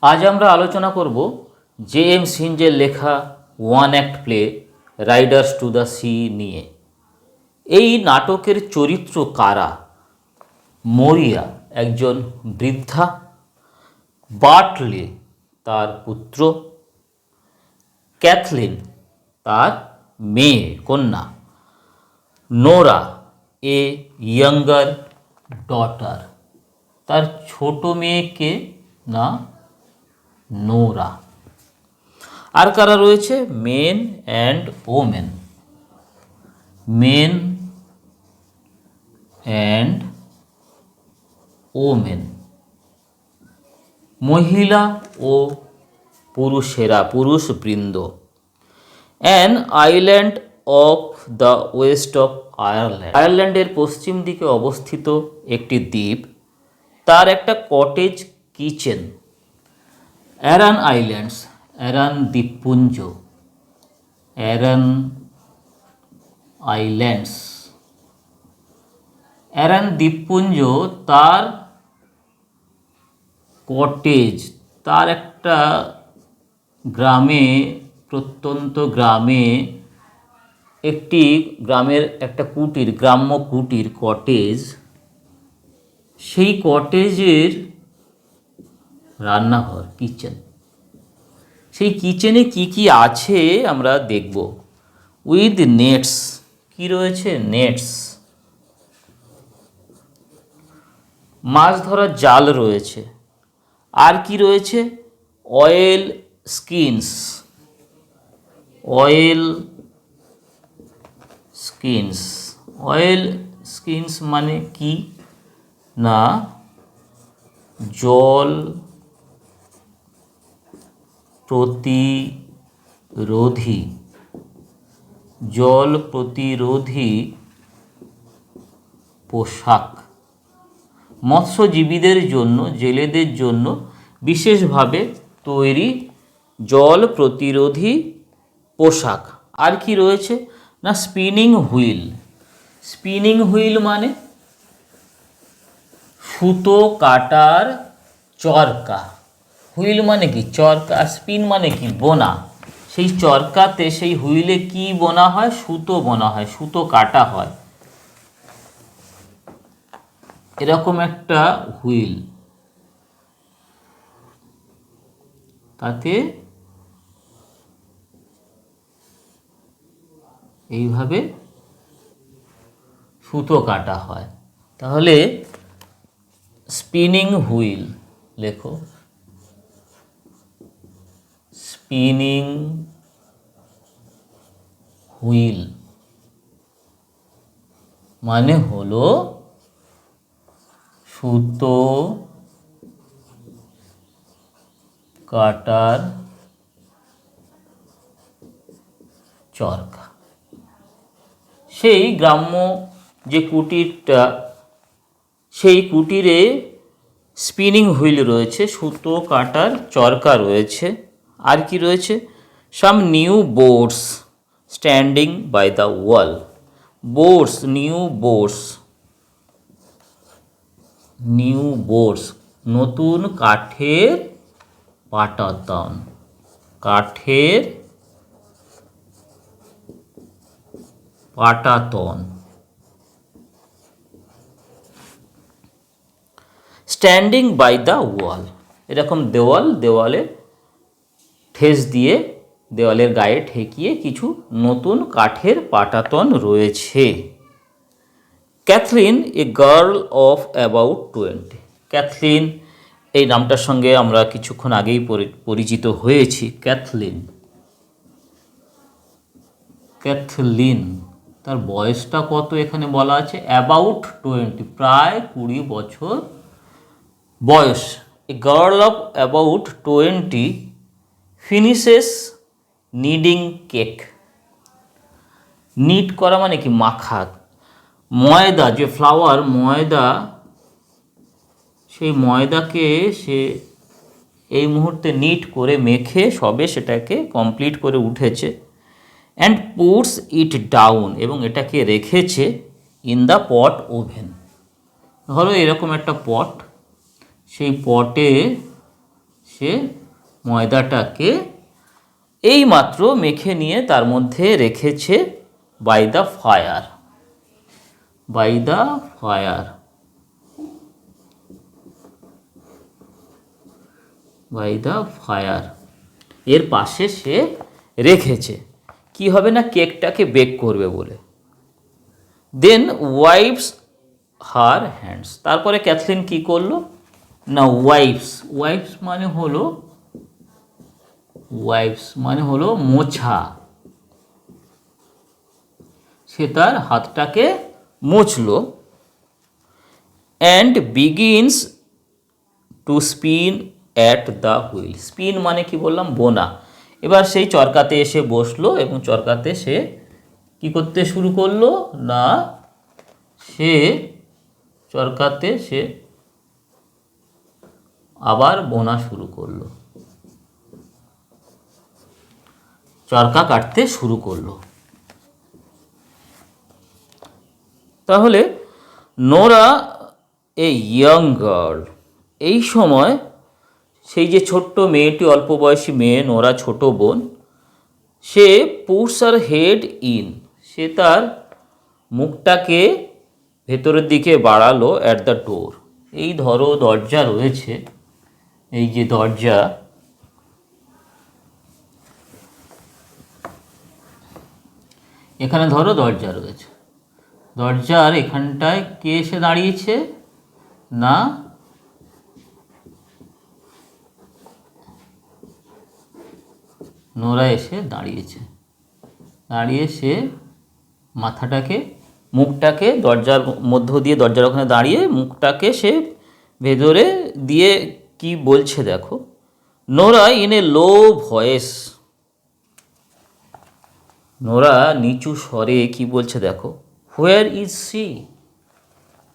আজ আমরা আলোচনা করব জে.এম. সিঞ্জের লেখা one act play Riders to the sea নিয়ে। এই নাটকের চরিত্র কারা? মরিয়া একজন বৃদ্ধা, বার্টলে তার পুত্র, ক্যাথলিন তার মেয়ে কন্যা, নোরা এ ইয়াঙ্গার ডটার, তার ছোট মেয়েকে না নোরা। আর কারা রয়েছে? Men and women, men and women, মহিলা ও পুরুষেরা, পুরুষবৃন্দ। An island of the west of Ireland, আয়ারল্যান্ডের পশ্চিম দিকে অবস্থিত একটি দ্বীপ, তার একটা cottage kitchen. Aran islands, Aran দ্বীপপুঞ্জ, অ্যারান আইল্যান্ডস, অ্যারান দ্বীপপুঞ্জ, তার কটেজ, তার একটা গ্রামে, প্রত্যন্ত গ্রামে, একটি গ্রামের একটা কুটির, গ্রাম্য কুটির, কটেজ। সেই কটেজের রান্নাঘর, কিচেন। সেই কিচেনে কি কি আছে আমরা দেখব। উইথ নেটস, কি রয়েছে? নেটস, মাছ ধরার জাল রয়েছে। আর কি রয়েছে? Oil skins, oil skins. Oil skins মানে কি না, জল প্রতিরোধী, জল প্রতিরোধী পোশাক। মৎস্যজীবীদের জন্য, জেলেদের জন্য বিশেষভাবে তৈরি জল প্রতিরোধী পোশাক। আর কি রয়েছে না, স্পিনিং হুইল। স্পিনিং হুইল মানে সুতো কাটার চরকা। হুইল মানে কি? চরকা। আর স্পিন মানে কি? বোনা। সেই চরকাতে, সেই হুইলে কি বোনা হয়? সুতো বোনা হয়, সুতো কাটা হয়। এরকম একটা হুইল, তাতে এইভাবে সুতো কাটা হয়। তাহলে স্পিনিং হুইল লেখো, স্পিনিং হুইল মানে হলো সুতো কাটার চরকা। সেই গ্রাম্য যে কুটিরটা, সেই কুটিরে স্পিনিং হুইল রয়েছে, সুতো কাটার চরকা রয়েছে। আর কি রয়েছে? Some new boards standing by the wall. Boards, new boards, new boards, নতুন কাঠের পাটাতন, কাঠের পাটাতন। স্ট্যান্ডিং বাই দ্য ওয়াল, এরকম দেওয়াল, দেওয়ালে ঠেস দিয়ে, দেওয়ালের গায়ে ঠেকিয়ে কিছু নতুন কাঠের পাটাতন রয়েছে। Cathleen a girl of about 20। Cathleen এই নামটার সঙ্গে আমরা কিছুক্ষণ আগেই পরিচিত হয়েছি। ক্যাথলিন, ক্যাথলিন, তার বয়সটা কত এখানে বলা আছে? অ্যাবাউট 20, প্রায় 20 বছর বয়স। A girl of about 20 finishes kneading cake. Knead করা মানে কি? মাখা। ময়দা, যে ফ্লাওয়ার, ময়দা, সেই ময়দাকে সে এই মুহূর্তে নিট করে মেখে সবে সেটাকে কমপ্লিট করে উঠেছে। অ্যান্ড পুটস ইট ডাউন, এবং এটাকে রেখেছে ইন দ্য পট ওভেন। ধরো এরকম একটা পট, সেই পটে সে ময়দাটাকে এইমাত্র মেখে নিয়ে তার মধ্যে রেখেছে by the fire, by the fire, by the fire, এর পাশে সে রেখেছে। কি হবে না, কেকটাকে বেক করবে বলে। দেন ওয়াইপস হার হ্যান্ডস, তারপরে ক্যাথলিন কি করলো না, ওয়াইপস, ওয়াইপস মানে হলো, ওয়াইপস মানে হলো মোছা, সে তার হাতটাকে মুছলো। And begins to spin at the wheel, spin মানে কি বললাম, বোনা। এবার সেই চরকাতে এসে বসলো এবং চরকাতে সে কি করতে শুরু করলো না, সে চরকাতে সে আবার বোনা শুরু করলো, চরকা কাটতে শুরু করলো। তাহলে নোরা এ ইয়ং গার্ল, এই সময় সেই যে ছোট্ট মেয়েটি, অল্প বয়সী মেয়ে নোরা, ছোট বোন, সে পুটস হার হেড ইন, সে তার মুখটাকে ভেতরের দিকে বাড়ালো অ্যাট দ্য ডোর, এই ধরো দরজা রয়েছে, এই যে দরজা, এখানে ধরো দরজা রয়েছে, দরজার এখানটায় কে এসে দাঁড়িয়েছে না, নোরা এসে দাঁড়িয়েছে, দাঁড়িয়ে সে মাথাটাকে, মুখটাকে দরজার মধ্য দিয়ে, দরজার ওখানে দাঁড়িয়ে মুখটাকে সে ভেতরে দিয়ে কি বলছে দেখো, Nora in a low voice, Nora নিচু স্বরে কি বলছে দেখো, হোয়ার ইজ সি,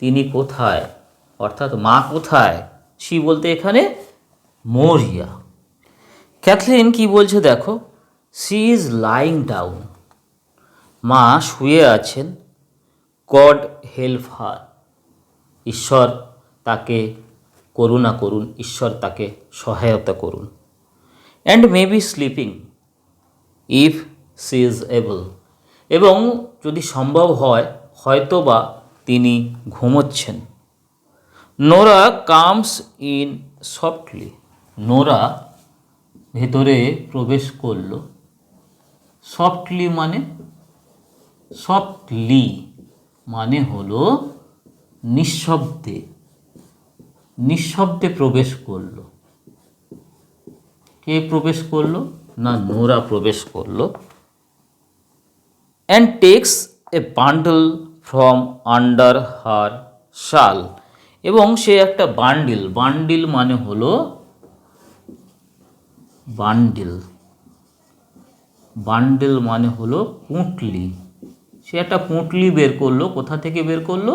তিনি কোথায়, অর্থাৎ মা কোথায়, সি বলতে এখানে মরিয়া। ক্যাথলিন কি বলছে দেখো, সি ইজ লাইং ডাউন, মা শুয়ে আছেন, গড হেল্প হার, ঈশ্বর তাকে করুণা করুন, ঈশ্বর তাকে সহায়তা করুন। And may be sleeping if she is able, এবং যদি সম্ভব হয় হয়তো বা তিনি ঘুমোচ্ছেন। Nora comes in softly, Nora ভেতরে প্রবেশ করল, সফটলি মানে, সফটলি মানে হলো নিঃশব্দে, নিঃশব্দে প্রবেশ করলো। কে প্রবেশ করলো না, নোরা প্রবেশ করলো। And takes a bundle from under her shawl, এবং সে একটা বান্ডিল, বান্ডিল মানে হলো বান্ডিল, বান্ডিল মানে হলো পুঁটলি, সে একটা পুঁটলি বের করলো, কোথা থেকে বের করলো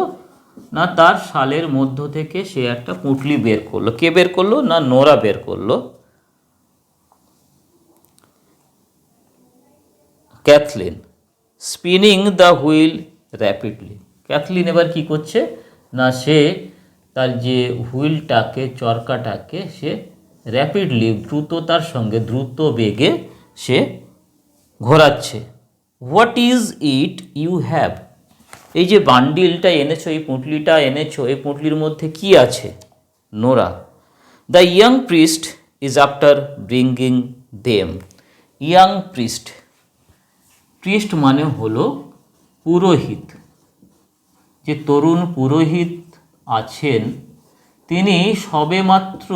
না, তার শালের মধ্য থেকে সে একটা পুঁটলি বের করলো। কে বের করলো না, নোরা বের করলো। Cathleen spinning the wheel rapidly, Cathleen এবার কি করছে না, সে তার যে হুইলটাকে, চরকাটাকে সে র্যাপিডলি, দ্রুততার সঙ্গে, দ্রুত বেগে সে ঘোরাচ্ছে। What is it you have, এই যে বান্ডিলটা এনেছো, এই পুঁটলিটা এনেছো, এই পুঁটলির মধ্যে কি আছে, Nora. The young priest is after bringing them, young priest, priest মানে হলো পুরোহিত, যে তরুণ পুরোহিত আছেন তিনি সবেমাত্র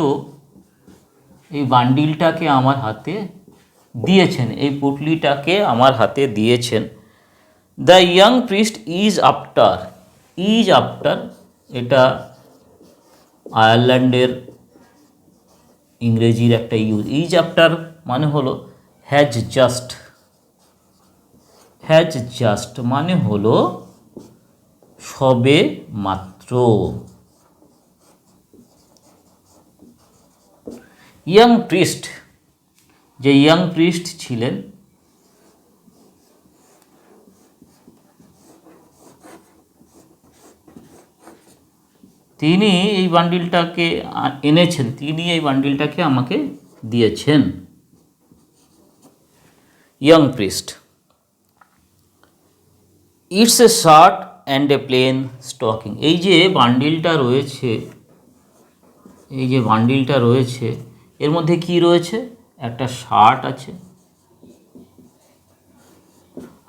এই বান্ডিলটাকে আমার হাতে দিয়েছেন, এই পুঁটলিটাকে আমার হাতে দিয়েছেন। The young priest is after, is after এটা আয়ারল্যান্ডের ইংরেজির একটা ইউজ, ইজ আফটার মানে হলো হ্যাজ জাস্ট, হ্যাজ জাস্ট মানে হলো সবে মাত্র। ইয়াং প্রিস্ট, যে ইয়াং প্রিস্ট ছিলেন তিনি এই বান্ডিলটাকে এনেছেন, তিনি এই বান্ডিলটাকে আমাকে দিয়েছেন young priest. It's a shirt and a plain stocking. এই যে বান্ডিলটা রয়েছে, এই যে বান্ডিলটা রয়েছে, এর মধ্যে কি রয়েছে? একটা শার্ট আছে,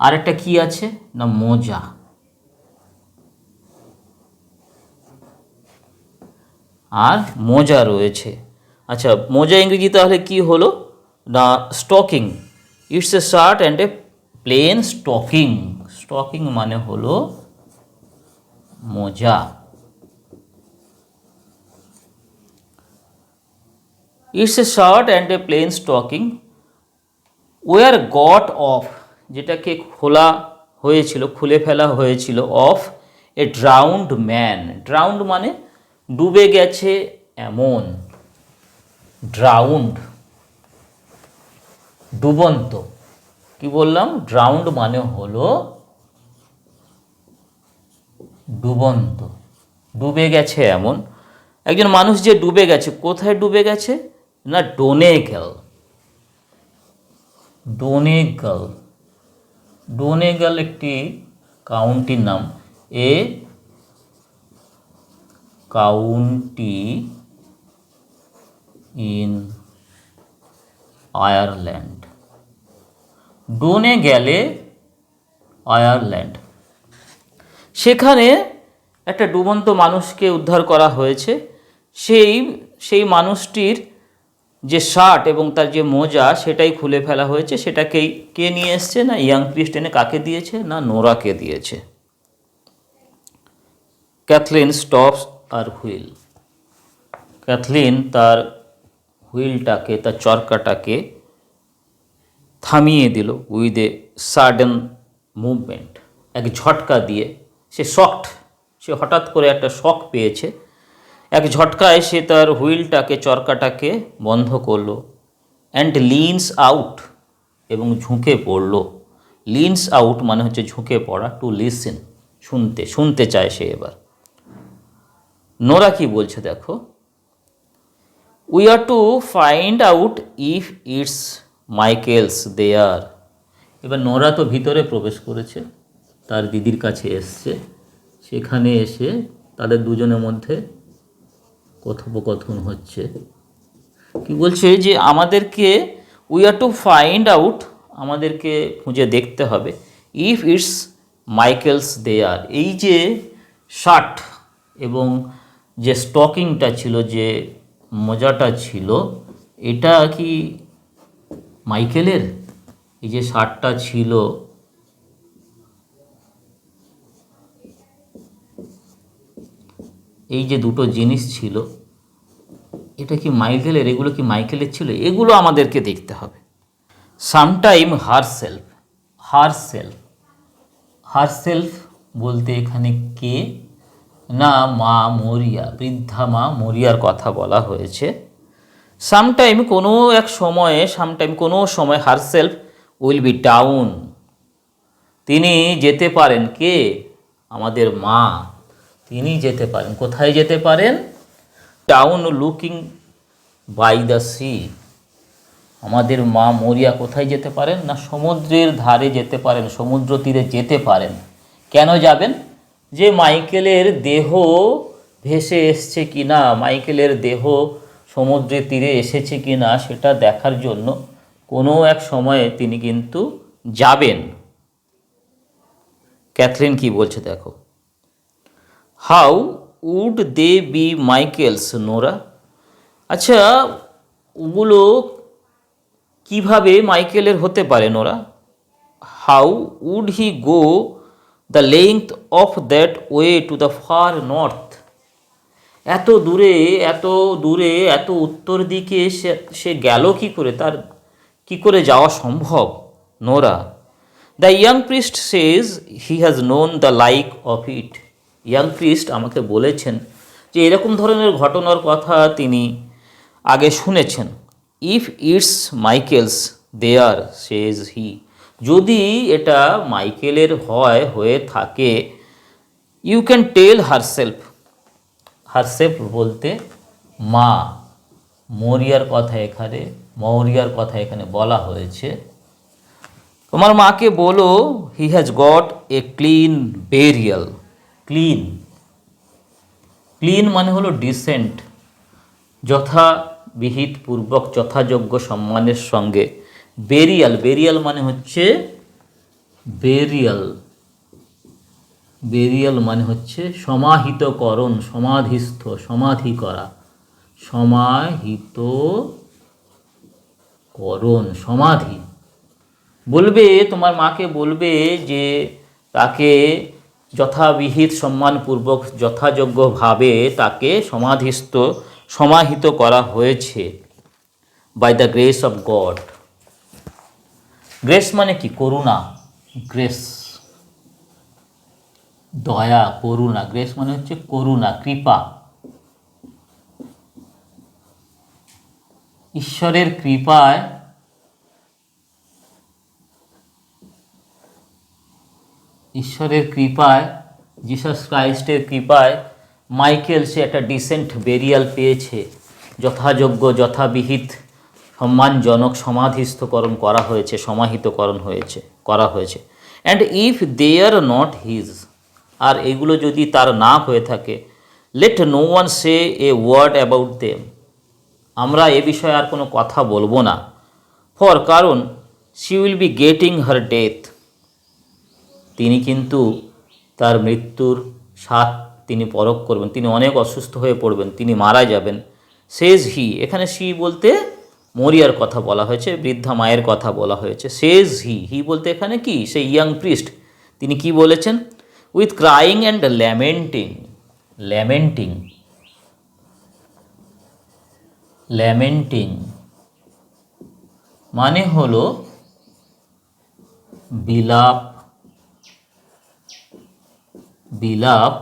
আর একটা কি আছে না মোজা। আর মোজা রয়েছে। আচ্ছা, মোজা ইংরেজি তাহলে কি হলো না stocking. It's a shirt and a plain stocking. Stocking মানে হলো মোজা। It's a shirt and a plain stocking were got off, যেটাকে খোলা হয়েছিল, খুলে ফেলা হয়েছিল, off a drowned man. Drowned মানে ডুবে গেছে এমন, ড্রাউন্ড ডুবন্ত। কি বললাম? ড্রাউন্ড মানে হলো ডুবন্ত, ডুবে গেছে এমন। একজন মানুষ যে ডুবে গেছে, কোথায় ডুবে গেছে না ডোনেগাল। ডোনেগাল, ডোনেগাল একটি কাউন্টির নাম, এ কাউন্টি ইন আয়ারল্যান্ড। ডোনেগালে আয়ারল্যান্ড, সেখানে একটা ডুবন্ত মানুষকে উদ্ধার করা হয়েছে। সেই মানুষটির যে শার্ট এবং তার যে মোজা সেটাই খুলে ফেলা হয়েছে। সেটাকেই কে নিয়ে এসছে না ইয়াং প্রিস্ট এনে কাকে দিয়েছে না নোরাকে দিয়েছে। ক্যাথলিন স্টপস আর হুইল। ক্যাথলিন তার হুইলটাকে, তার চরকাটাকে থামিয়ে দিল উইথ এ সাডেন মুভমেন্ট, এক ঝটকা দিয়ে। সে হঠাৎ করে একটা শক পেয়েছে। এক ঝটকায় সে তার হুইলটাকে, চরকাটাকে বন্ধ করলো। অ্যান্ড লিনস আউট, এবং ঝুঁকে পড়ল। লিনস আউট মানে হচ্ছে ঝুঁকে পড়া, টু লিসেন, শুনতে চায় সে। এবার নোরা কি বলছে দেখো, we are to find out if it's Michael's there. এবার নোরা তো ভিতরে প্রবেশ করেছে, তার দিদির কাছে এসছে। সেখানে এসে তাদের দুজনের মধ্যে কথোপকথন হচ্ছে। কি বলছে যে আমাদেরকে, we are to find out, আমাদেরকে খুঁজে দেখতে হবে, ইফ ইটস মাইকেলস দেয়ার। এই যে শার্ট এবং যে স্টকিংটা ছিল, যে মোজাটা ছিল, এটা কি মাইকেলের? এই যে শার্টটা ছিল, এই যে দুটো জিনিস ছিল, এটা কি মাইকেলের? এগুলো কি মাইকেলের ছিল? এগুলো আমাদেরকে দেখতে হবে। Sometime herself. হারসেলফ বলতে এখানে কে না মা মরিয়া, বৃদ্ধা মা মরিয়ার কথা বলা হয়েছে। সামটাইম কোনো এক সময়ে, কোনো সময় হারসেলফ উইল বি ডাউন, তিনি যেতে পারেন। কে? আমাদের মা। তিনি যেতে পারেন, কোথায় যেতে পারেন? Down looking by the sea. আমাদের মা মরিয়া কোথায় যেতে পারেন না সমুদ্রের ধারে যেতে পারেন, সমুদ্র তীরে যেতে পারেন। কেন যাবেন? যে মাইকেলের দেহ ভেসে এসছে কি না, মাইকেলের দেহ সমুদ্রের তীরে এসেছে কি না সেটা দেখার জন্য কোনো এক সময়ে তিনি কিন্তু যাবেন। ক্যাথরিন কি বলছে দেখো, how would they be Michael's Nora. আচ্ছা, ওগুলো কিভাবে মাইকেলের হতে পারে Nora? How would he go the length of that way to the far north. এত দূরে, এত উত্তর দিকে সে গেল কি করে? তার কি করে যাওয়া সম্ভব Nora? The young priest Sage he has known the like of it. Young priest আমাকে বলেছেন যে এরকম ধরনের ঘটনার কথা তিনি আগে শুনেছেন। If it's Michael's there says he, যদি এটা মাইকেলের হয়ে থাকে, you can tell herself. Herself বলতে মা, মরিয়ার কথা এখানে মৌরিয়ার কথা এখানে বলা হয়েছে। তোমার মাকে বলো he has got a clean burial. Clean, clean মানে হলো ডিসেন্ট, যথাবিহিত পূর্বক যথাযোগ্য সম্মানের সঙ্গে। বেরিয়াল, বেরিয়াল মানে হচ্ছে বেরিয়াল, বেরিয়াল মানে হচ্ছে সমাহিতকরণ, সমাধিস্থ, সমাধি করা, সমাহিতকরণ, সমাধি। বলবে, তোমার মাকে বলবে যে তাকে যথাবিহিত সম্মানপূর্বক যথাযোগ্যভাবে তাকে সমাধিস্থ, সমাহিত করা হয়েছে by the grace of God. Grace মানে কি? করুণা, গ্রেস, দয়া, করুণা। গ্রেস মানে হচ্ছে করুণা, কৃপা। ঈশ্বরের কৃপায়, ঈশ্বরের কৃপায়, জিসাস ক্রাইস্টের কৃপায় মাইকেল সে একটা ডিসেন্ট বেরিয়াল পেয়েছে, যথাযোগ্য যথাবিহিত সম্মানজনক সমাধিস্থকরণ করা হয়েছে, সমাহিতকরণ হয়েছে, করা হয়েছে। And if they are not his, আর এগুলো যদি তার না হয়ে থাকে, let no one say a word about them, আমরা এ বিষয়ে আর কোনো কথা বলবো না। ফর, কারণ she will be getting her death, তিনি কিন্তু তার মৃত্যুর স্বাদ তিনি পরখ করবেন, তিনি অনেক অসুস্থ হয়ে পড়বেন, তিনি মারা যাবেন। সেজ হি, এখানে সি বলতে মরিয়ার কথা বলা হয়েছে, বৃদ্ধা মায়ের কথা বলা হয়েছে। সেজ হি, হি বলতে এখানে কি? সেই ইয়াং প্রিস্ট, তিনি কি বলেছেন? With crying and lamenting, lamenting, lamenting মানে হলো বিলাপ, বিলাপ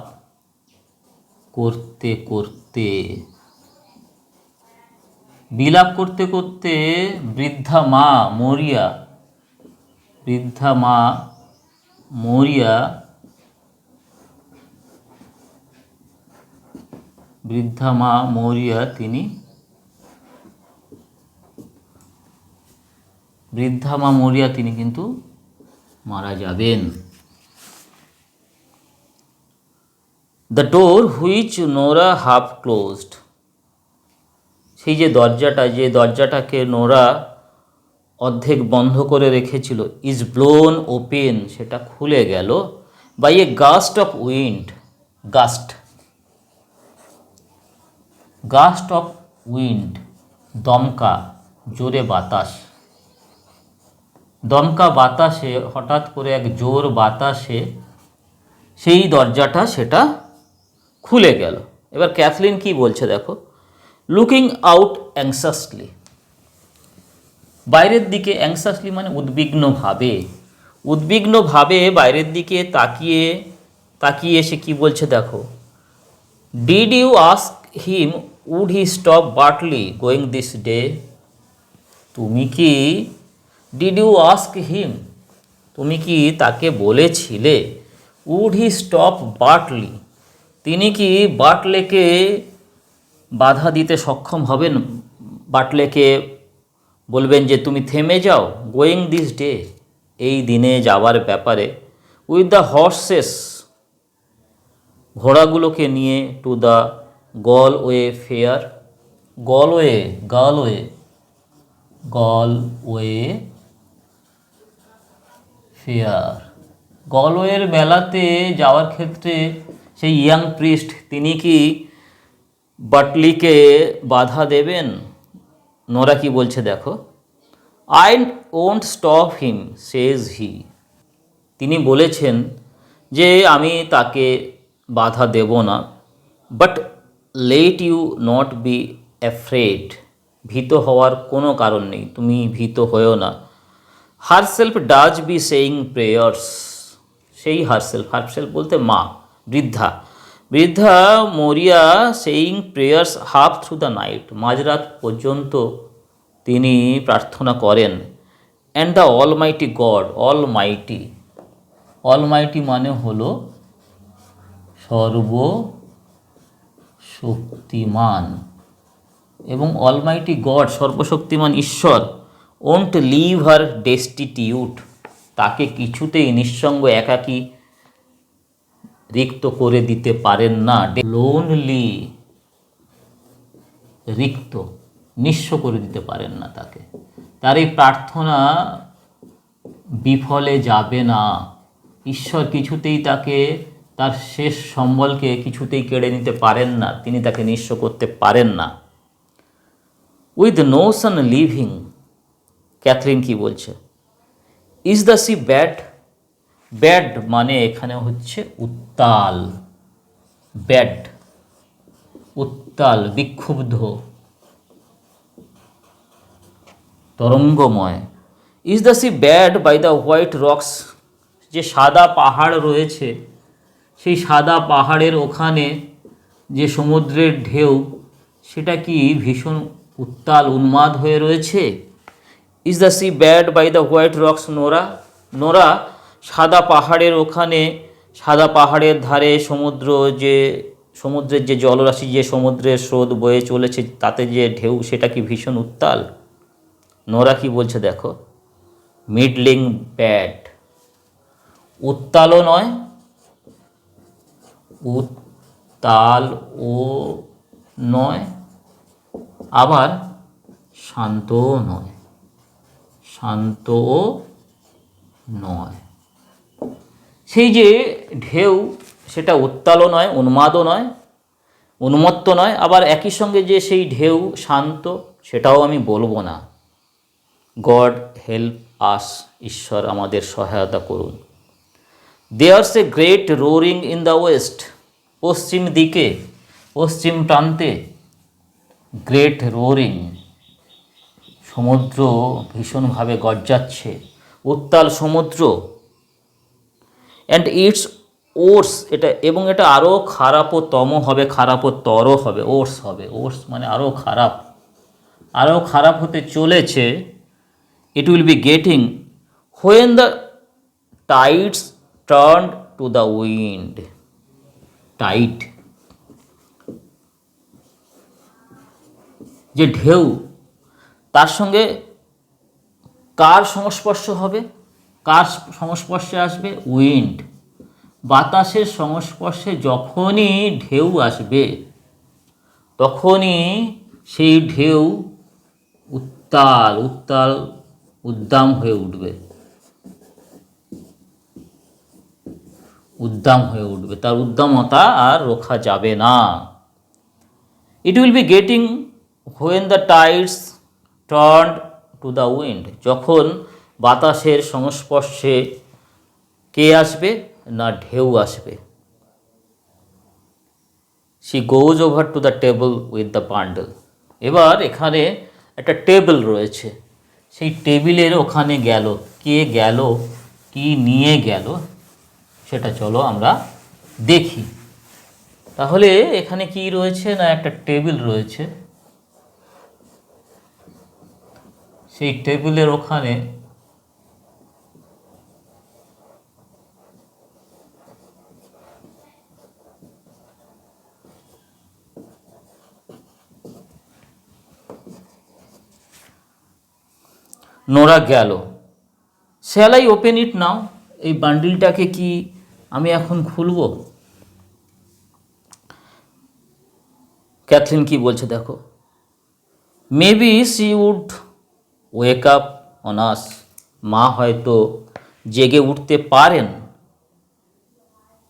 করতে করতে, বিলাপ করতে করতে বৃদ্ধা মা মরিয়া, বৃদ্ধা মা মরিয়া, বৃদ্ধা মা মরিয়া তিনি, বৃদ্ধা মা মরিয়া তিনি কিন্তু মারা যাবেন। The door which Nora half closed, সেই যে দরজাটা, যে দরজাটাকে নোরা অর্ধেক বন্ধ করে রেখেছিল, ইজ ব্লোন ওপেন, সেটা খুলে গেল, by a gust of wind, gust, gust of wind, দমকা, জোরে বাতাস, দমকা বাতাসে, হঠাৎ করে এক জোর বাতাসে সেই দরজাটা সেটা খুলে গেল। এবার ক্যাথলিন কি বলছে দেখো, লুকিং আউট অ্যাংসাসলি, বাইরের দিকে, অ্যাংসাসলি মানে উদ্বিগ্নভাবে, উদ্বিগ্নভাবে বাইরের দিকে তাকিয়ে তাকিয়ে সে কি বলছে দেখো, did you ask him would he stop Bartley going this day, তুমি কি, ডিড ইউ আস্ক হিম, তুমি কি তাকে বলেছিলে, উড হি স্টপ বার্টলি, তিনি কি বার্টলেকে বাধা দিতে সক্ষম হবেন, বার্টলেকে বলবেন যে তুমি থেমে যাও, গোয়িং দিস ডে, এই দিনে যাওয়ার ব্যাপারে, উইথ দ্য হর্সেস, ঘোড়াগুলোকে নিয়ে, to the Galway fair, Galway, Galway, Galway fair, গলওয়ের মেলাতে যাওয়ার ক্ষেত্রে সেই ইয়াং প্রিস্ট তিনি কি বাটলিকে বাধা দেবেন? নোরা কি বলছে দেখো, I won't stop him says he, তিনি বলেছেন যে আমি তাকে বাধা দেব না, but let you not be afraid, ভীত হওয়ার কোনো কারণ নেই, তুমি ভীত হয়েও না। Herself does be saying prayers, সেই হারসেলফ, হারসেলফ বলতে মা, বৃদ্ধা, বৃদ্ধা Maurya saying prayers half through the night, মাঝরাত পর্যন্ত তিনি প্রার্থনা করেন। And the almighty God, almighty, almighty মানে হলো সর্বশক্তিমান, এবং অলমাইটি গড সর্বশক্তিমান ঈশ্বর ওন্ট লিভ হার ডেস্টিটিউট, তাকে কিছুতেই নিঃসঙ্গ একাকী রিক্ত করে দিতে পারেন না। লোনলি, রিক্ত, নিঃস্ব করে দিতে পারেন না তাকে। তার এই প্রার্থনা বিফলে যাবে না। ঈশ্বর কিছুতেই তাকে, তার শেষ সম্বলকে কিছুতেই কেড়ে নিতে পারেন না, তিনি তাকে নিঃস্ব করতে পারেন না। With no son living, Catherine কি বলছে, is the sea bad? Bad মানে এখানে হচ্ছে উত্তাল, ব্যাড, উত্তাল, বিক্ষুব্ধ, তরঙ্গময়। Is the sea bad by the white rocks, যে সাদা পাহাড় রয়েছে সেই সাদা পাহাড়ের ওখানে যে সমুদ্রের ঢেউ, সেটা কি ভীষণ উত্তাল উন্মাদ হয়ে রয়েছে? Is the sea bad by the white rocks Nora? Nora, সাদা পাহাড়ের ওখানে, সাদা পাহাড়ের ধারে সমুদ্রের যে জলরাশি, যে সমুদ্রের স্রোত বয়ে চলেছে, তাতে যে ঢেউ, সেটা কি ভীষণ উত্তাল? নোরা কি বলছে দেখো, মিডলিং ব্যাড, উত্তালও নয়, উত্তালও নয়, আবার শান্তও নয়, শান্তও নয়। সেই যে ঢেউ, সেটা উত্তালও নয়, উন্মাদও নয়, উন্মত্ত নয়, আবার একই সঙ্গে যে সেই ঢেউ শান্ত, সেটাও আমি বলবো না। গড হেল্প আস, ঈশ্বর আমাদের সহায়তা করুন। There's a great roaring in the west, পশ্চিম দিকে, পশ্চিম প্রান্তে গ্রেট রোরিং, সমুদ্র ভীষণভাবে গর্জাচ্ছে, উত্তাল সমুদ্র। অ্যান্ড ইটস ওর্স, এটা, এবং এটা আরও খারাপতম হবে, খারাপতর হবে, ওর্স হবে, ওর্স মানে আরও খারাপ, আরও খারাপ হতে চলেছে। It will be getting when the tides turn to the wind. Tide, যে ঢেউ, তার সঙ্গে কার সংস্পর্শ হবে, কার সংস্পর্শে আসবে? উইন্ড, বাতাসের সংস্পর্শে যখনই ঢেউ আসবে, তখনই সেই ঢেউ উত্তাল, উত্তাল, উদ্দাম হয়ে উঠবে, উদ্দাম হয়ে উঠবে, তার উদ্দামতা আর রোখা যাবে না। ইট will be getting when the tides turn to the wind, যখন বাতাসের সংস্পর্শে কে আসবে? না ঢেউ আসবে। She goes over to the table with the bundle. এবার এখানে একটা টেবিল রয়েছে, সেই টেবিলের ওখানে গেল। কে গেল, কি নিয়ে গেল, সেটা চলো আমরা দেখি। তাহলে এখানে কি রয়েছে? না একটা টেবিল রয়েছে, সেই টেবিলের ওখানে নোরা গেল। শ্যাল আই ওপেন ইট নাও, এই বান্ডিলটাকে কি আমি এখন খুলব? ক্যাথরিন কি বলছে দেখো, maybe she would wake up on us, মা হয়তো জেগে উঠতে পারেন,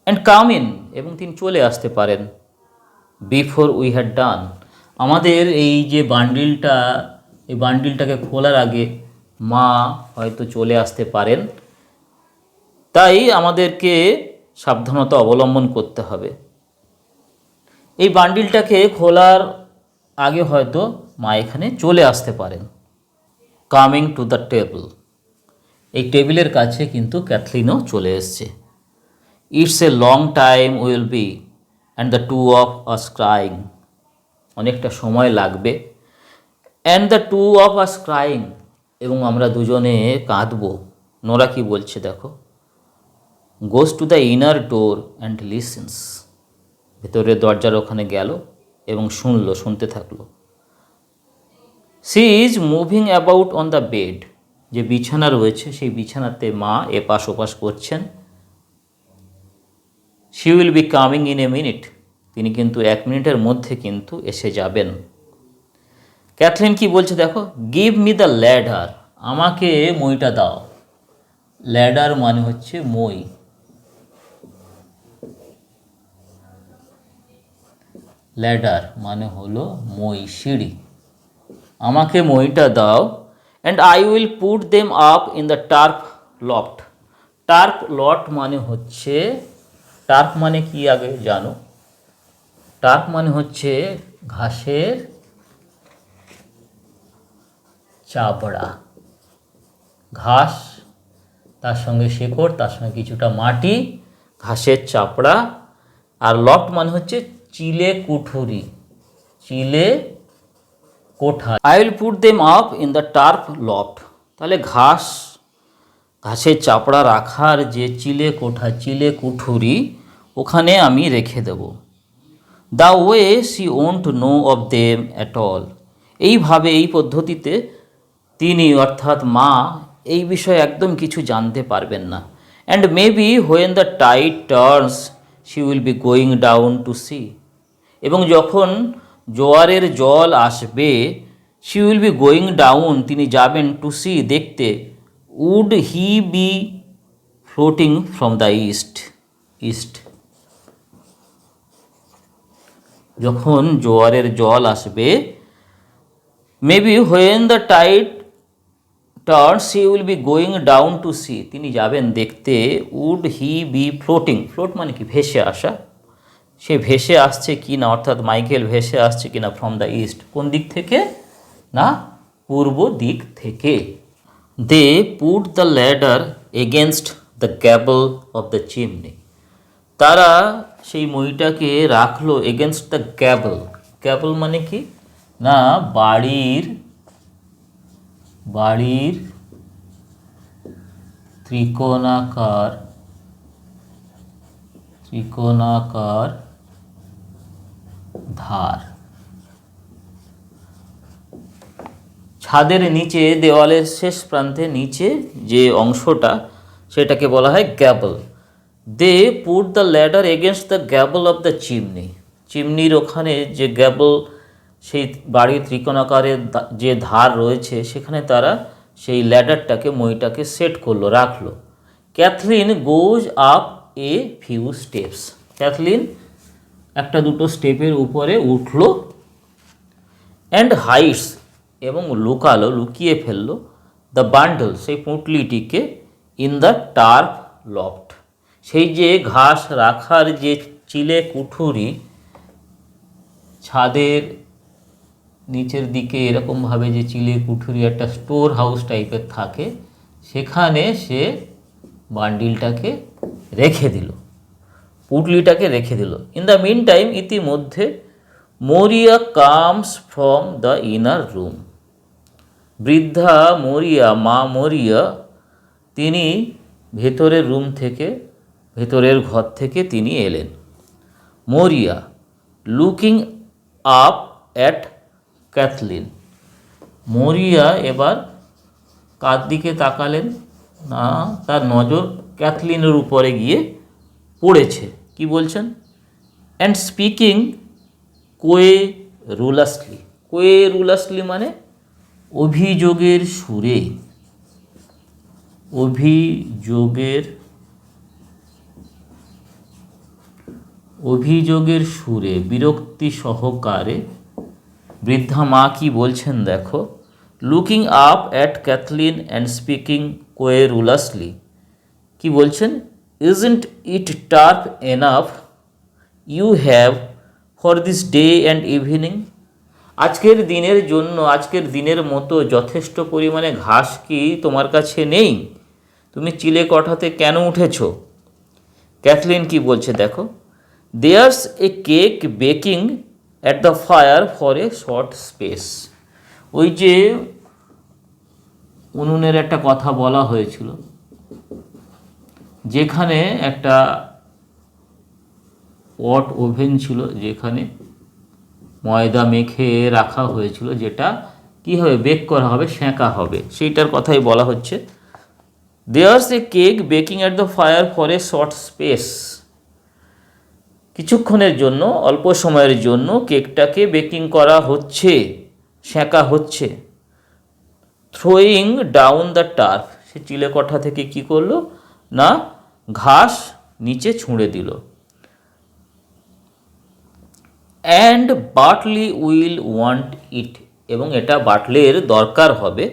অ্যান্ড কাম ইন, এবং তিনি চলে আসতে পারেন, বিফোর উই হ্যাড ডান, আমাদের এই যে বান্ডিলটা, এই বান্ডিলটাকে খোলার আগে মা হয়তো চলে আসতে পারেন। তাই আমাদেরকে সাবধানতা অবলম্বন করতে হবে। এই বান্ডিলটাকে খোলার আগে হয়তো মা এখানে চলে আসতে পারেন। কামিং টু দ্য টেবল, এই টেবিলের কাছে কিন্তু ক্যাথলিনও চলে এসছে। It's a long time will be and the two of us crying, অনেকটা সময় লাগবে, and the two of us crying, এবং আমরা দুজনে কাঁদবো। নোরা কি বলছে দেখো, goes to the inner door and listens, ভেতরের দরজার ওখানে গেল এবং শুনতে থাকলো। She is moving about on the bed, যে বিছানা রয়েছে সেই বিছানাতে মা এপাশ ওপাশ করছেন। She will be coming in a minute, তিনি কিন্তু 1 মিনিটের মধ্যে কিন্তু এসে যাবেন। ক্যাথলিন কি বলছে দেখো, গিভ মি দ্য ল্যাডার, আমাকে মইটা দাও। ল্যাডার মানে হচ্ছে মই, ল্যাডার মানে হলো মই, সিঁড়ি। আমাকে মইটা দাও। And I will put them up in the turf loft. Turf loft মানে হচ্ছে, টার্ফ মানে কি আগে জানো? টার্ফ মানে হচ্ছে ঘাসের চাপড়া, ঘাস তার সঙ্গে শেকড়, তার সঙ্গে কিছুটা মাটি, ঘাসের চাপড়া। আর লফট মানে হচ্ছে চিলে কুঠুরি, চিলে কোঠা। I will put them up in the turf loft, তাহলে ঘাসের চাপড়া রাখার যে চিলে কোঠা, চিলে কুঠুরি, ওখানে আমি রেখে দেব। The way she won't know of them at all, এইভাবে এই পদ্ধতিতে তিনি অর্থাৎ মা এই বিষয়ে একদম কিছু জানতে পারবেন না। And maybe when the tide turns she will be going down to sea, এবং যখন জোয়ারের জল আসবে, she will be going down, তিনি যাবেন, টু সি দেখতে, would he be floating from the east, যখন জোয়ারের জল আসবে, maybe when the tide turn she will be going down to sea, তিনি যাবেন দেখতে, would he be floating, float মানে কি ভেসে আসা, সে ভেসে আসছে কি না, অর্থাৎ মাইকেল ভেসে আসছে কি না, ফ্রম দ্য ইস্ট, কোন দিক থেকে না, পূর্ব দিক থেকে। They put the ladder against the gable of the chimney, তারা সেই মইটাকে রাখলো এগেনস্ট দ্য গ্যাবল। গ্যাবল মানে কি না, বাড়ির ত্রিকোণাকার ধার, ছাদের নিচে, দেওয়ালের শেষ প্রান্তে নিচে যে অংশটা, সেটাকে বলা হয় gable. They put the ladder against the gable of the chimney, চিমনির ওখানে যে গ্যাবল, সেই বাড়ির ত্রিকোণাকারের যে ধার রয়েছে, সেখানে তারা সেই ল্যাডারটাকে, মইটাকে সেট করলো, রাখলো। Cathleen goes up a few steps, Cathleen একটা দুটো স্টেপের উপরে উঠলো। অ্যান্ড হাইটস, এবং লুকিয়ে ফেললো, দ্য বান্ডল, সেই পুঁটলিটিকে, ইন দ্য টার্ফ লফট, সেই যে ঘাস রাখার যে চিলে কুঠুরি, ছাদের নিচের দিকে এরকমভাবে যে চিলে কুঠুরি একটা স্টোর হাউস টাইপের থাকে, সেখানে সে বান্ডিলটাকে রেখে দিল, পুটলিটাকে রেখে দিল। ইন দ্য মিন টাইম, ইতিমধ্যে, মরিয়া comes from the inner room, বৃদ্ধা মরিয়া, মা মরিয়া, তিনি ভেতরের রুম থেকে, ভেতরের ঘর থেকে তিনি এলেন। মরিয়া লুকিং আপ অ্যাট ক্যাথলিন, মরিয়া এবার কার দিকে তাকালেন না, তার নজর ক্যাথলিনের উপরে গিয়ে পড়েছে। কি বলছেন? অ্যান্ড স্পিকিং কোয়েরুলাসলি, কোয়েরুলাসলি মানে অভিযোগের সুরে, অভিযোগের সুরে, বিরক্তি সহকারে বৃদ্ধা মা কি বলছেন দেখো, looking up at Cathleen and speaking querulously, কি বলছেন, isn't it turf enough you have for this day and evening, আজকের দিনের জন্য, আজকের দিনের মতো যথেষ্ট পরিমাণে ঘাস কি তোমার কাছে নেই? তুমি চিলে কোঠাতে কেন উঠেছ? ক্যাথলিন কি বলছে দেখো, there's a cake baking at the fire for a short space, ওই যে উনুনের একটা কথা বলা হয়েছিল, যেখানে একটা পট ওভেন ছিল, যেখানে ময়দা মেখে রাখা হয়েছিল, যেটা কী হবে, বেক করা হবে, সেঁকা হবে, সেইটার কথাই বলা হচ্ছে। There's a cake baking at the fire for a short space, কিছুক্ষণের জন্য, অল্প সময়ের জন্য কেকটাকে বেকিং করা হচ্ছে, সেঁকা হচ্ছে। থ্রোয়িং ডাউন দ্য টার্ফ, সে চিলেকোঠা থেকে কি করলো না ঘাস নিচে ছুঁড়ে দিল। And Bartley will want it, এবং এটা বাটলের দরকার হবে।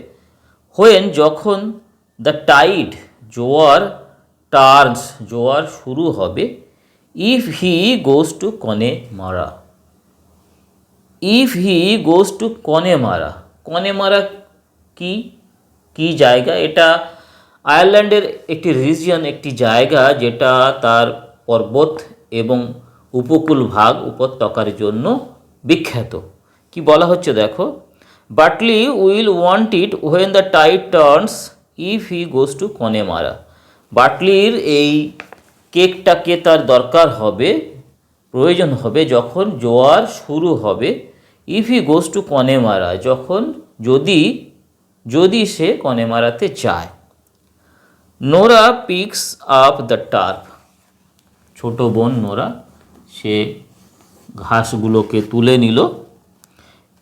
হোয়েন, যখন, দ্য টাইড, জোয়ার, টার্নস, জোয়ার শুরু হবে। If he goes to Connemara, if he goes to Connemara, Connemara কি কি জায়গা? এটা আয়ারল্যান্ডের একটি রিজিয়ন, একটি জায়গা যেটা তার পর্বত এবং উপকূল ভাগ, উপত্যকার জন্য বিখ্যাত। কি বলা হচ্ছে দেখো, Bartley will want it when the tide turns if he goes to Connemara, বাটলির এই কেকটাকে তার দরকার হবে, প্রয়োজন হবে যখন জোয়ার শুরু হবে। ইফ হি গোজ টু কনেমারা, যখন, যদি সে কনেমারাতে যায়। Nora peaks up the turf, ছোট বোন নোরা সে ঘাসগুলোকে তুলে নিল।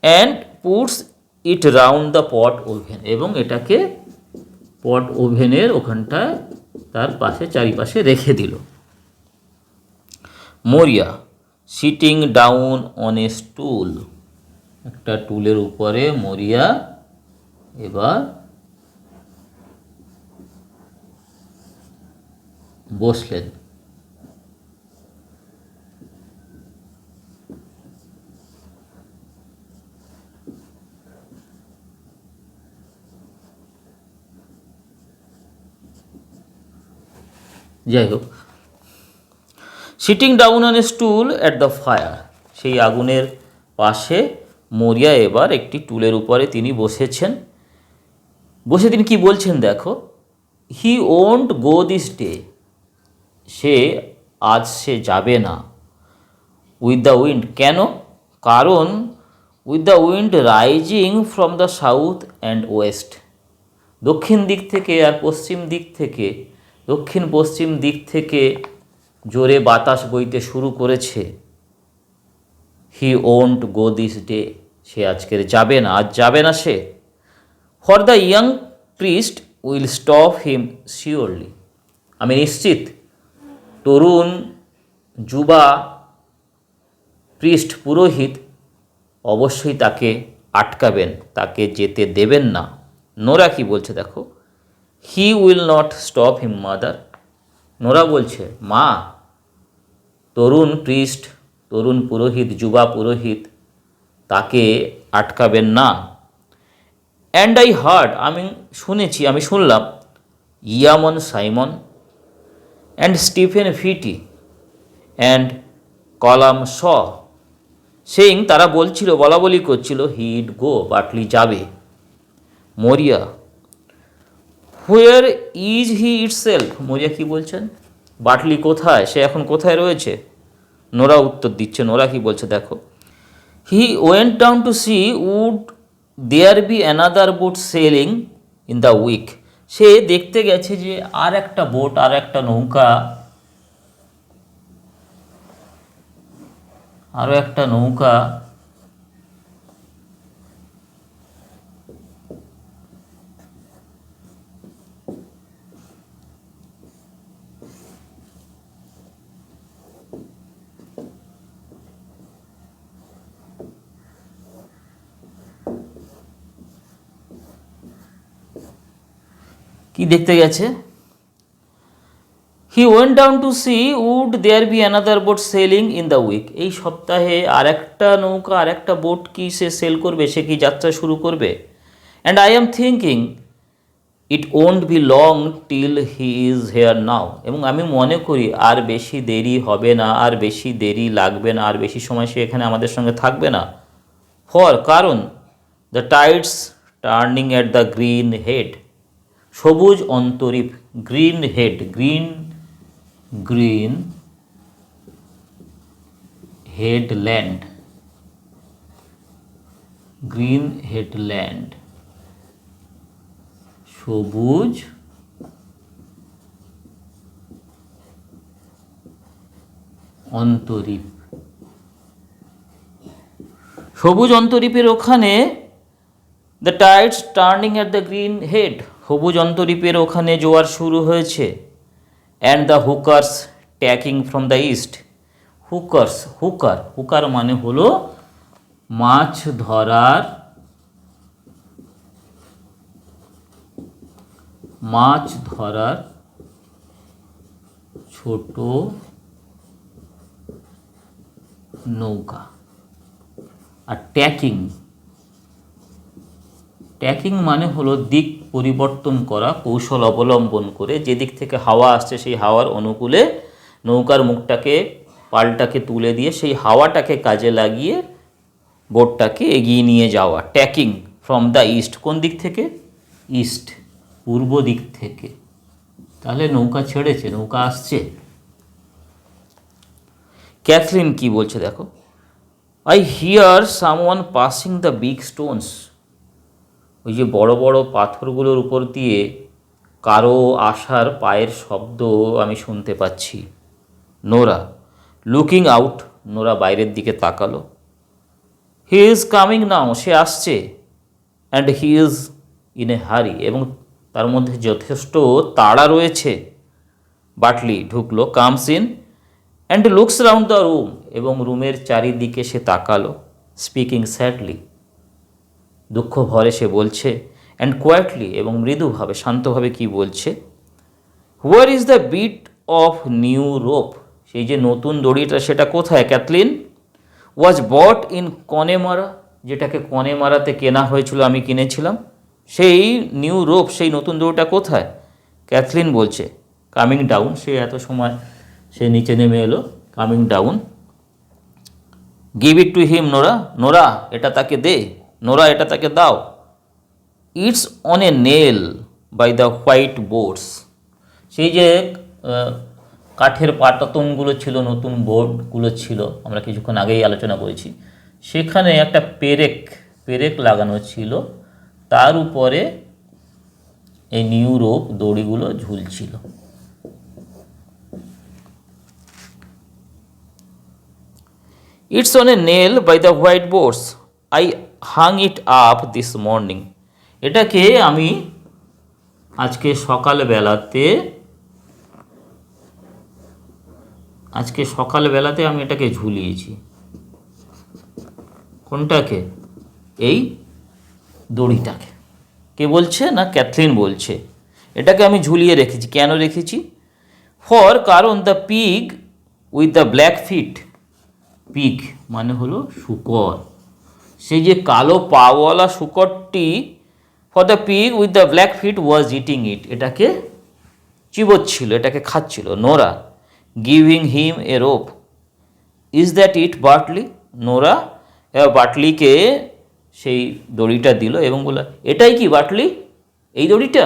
And puts it round the pot oven, এবং এটাকে পট ওভেনের ওখানটায় তার পাশে, চারিপাশে রেখে দিল। Maurya sitting down on a stool, একটা টুলের উপরে মরিয়া এবার বসলেন। যাই হোক, sitting down on a stool at the fire, সেই আগুনের পাশে মরিয়া এবার একটি টুলের উপরে তিনি বসেছেন। বসে তিনি কি বলছেন দেখো, হি ওন্ট গো দিস ডে, আজ সে যাবে না। উইথ দ্য উইন্ড, কেন? কারণ with the wind rising from the south and West, দক্ষিণ দিক থেকে আর পশ্চিম দিক থেকে, দক্ষিণ পশ্চিম দিক থেকে জোরে বাতাস বইতে শুরু করেছে। He won't go this day, সে আজকের যাবে না, আজ যাবে না সে। For the young priest will stop him surely, আমি নিশ্চিত তরুণ যুবা প্রিস্ট, পুরোহিত অবশ্যই তাকে আটকাবেন, তাকে যেতে দেবেন না। নোরা কি বলছে দেখো, he will not stop him mother, Nora বলছে মা, তরুণ প্রিস্ট, তরুণ পুরোহিত, যুবা পুরোহিত তাকে আটকাবেন না। অ্যান্ড আই হার্ড, আমি শুনেছি, আমি শুনলাম, Eamon Simon and Stephen Pheety and Colum Shawn saying, তারা বলছিল, বলা বলি করছিল, হিড গো, বাটলি যাবে। মরিয়া, হুয়ার ইজ হি ইটসেলফ, মরিয়া কি বলছেন, বাটলি কোথায়, সে এখন কোথায় রয়েছে? নোরা উত্তর দিচ্ছে, নোরা কি বলছে দেখো, he went down to C would there be another boat sailing in the week, সে দেখতে গেছে যে আর একটা বোট, আর একটা নৌকা, আরও একটা নৌকা কি দেখতে গেছে? He went down to C would there be another boat sailing in the week, এই সপ্তাহে আর একটা নৌকা, আর একটা বোট কি সে সেল করবে, সে কি যাত্রা শুরু করবে। And I am thinking it won't be long till he is here নাও, এবং আমি মনে করি আর বেশি দেরি হবে না, আর বেশি দেরি লাগবে না, আর বেশি সময় সে এখানে আমাদের সঙ্গে থাকবে না। ফর, কারণ, the tide's turning at the green head, সবুজ অন্তরীপ, green head, green headland, green headland, সবুজ অন্তরীপ। সবুজ অন্তরীপের ওখানে the tide's turning at the green head, সবুজ অন্তরীপের ওখানে জোয়ার শুরু হয়েছে। And the hooker's tacking from the east, hookers, hooker, hooker মানে হলো মাছ ধরার, মাছ ধরার ছোট নৌকা। আর ট্যাকিং, ট্যাকিং মানে হলো দিক পরিবর্তন করা, কৌশল অবলম্বন করে যে দিক থেকে হাওয়া আসছে সেই হাওয়ার অনুকূলে নৌকার মুখটাকে পালটাকে তুলে দিয়ে সেই হাওয়াটাকে কাজে লাগিয়ে বোটটাকে এগিয়ে নিয়ে যাওয়া। ট্যাকিং ফ্রম দ্য ইস্ট, কোন দিক থেকে? ইস্ট, পূর্ব দিক থেকে। তাহলে নৌকা ছেড়েছে, নৌকা আসছে। ক্যাথলিন কি বলছে দেখো, I here someone passing the big Stones, ওই যে বড় বড় পাথরগুলোর উপর দিয়ে কারো আসার পায়ের শব্দ আমি শুনতে পাচ্ছি। নোরা লুকিং আউট, নোরা বাইরের দিকে তাকালো। হি ইজ কামিং নাও, সে আসছে। And he is in a হারি, এবং তার মধ্যে যথেষ্ট তাড়া রয়েছে। বাটলি ঢুকলো, comes in and looks round the room, এবং রুমের চারিদিকে সে তাকালো। স্পিকিং স্যাডলি, দুঃখ ভরে সে বলছে। অ্যান্ড কোয়াইটলি, এবং মৃদুভাবে শান্তভাবে কি বলছে, where is the bit of new rope, সেই যে নতুন দড়িটা সেটা কোথায় ক্যাথলিন? ওয়াজ বট ইন কনেমারা, যেটাকে কনেমারাতে কেনা হয়েছিল, আমি কিনেছিলাম। সেই নিউ রোপ, সেই নতুন দড়িটা কোথায়? ক্যাথলিন বলছে কামিং ডাউন, সে এত সময় সে নিচে নেমে এলো। Coming down. Give it to him Nora, Nora এটা তাকে দে, নোরা এটা তাকে দাও। It's on a nail by the white boards, সেই যে কাঠের পাটাতনগুলো ছিল, নতুন বোর্ডগুলো ছিল, আমরা কিছুক্ষণ আগেই আলোচনা করেছি, সেখানে একটা পেরেক, পেরেক লাগানো ছিল, তার উপরে এই নিউ রোপ দড়িগুলো ঝুলছিল। It's on a nail by the white boards, I hung it up this morning, এটাকে আমি আজকে সকালবেলাতে আমি এটাকে ঝুলিয়েছি। কোনটাকে? এই দড়িটাকে। কে বলছে? না ক্যাথলিন বলছে এটাকে আমি ঝুলিয়ে রেখেছি। কেন রেখেছি? ফর, কারণ the pig with the black feet, pig মানে হলো শূকর, সেই যে কালো পাওয়ালা শূকরটি, for the pig with the black feet was eating it, এটাকে চিবোচ্ছিল, এটাকে খাচ্ছিল। Nora giving him a rope, is that it Bartley, Nora বাটলিকে সেই দড়িটা দিল এবং বলল এটাই কি বাটলি, এই দড়িটা?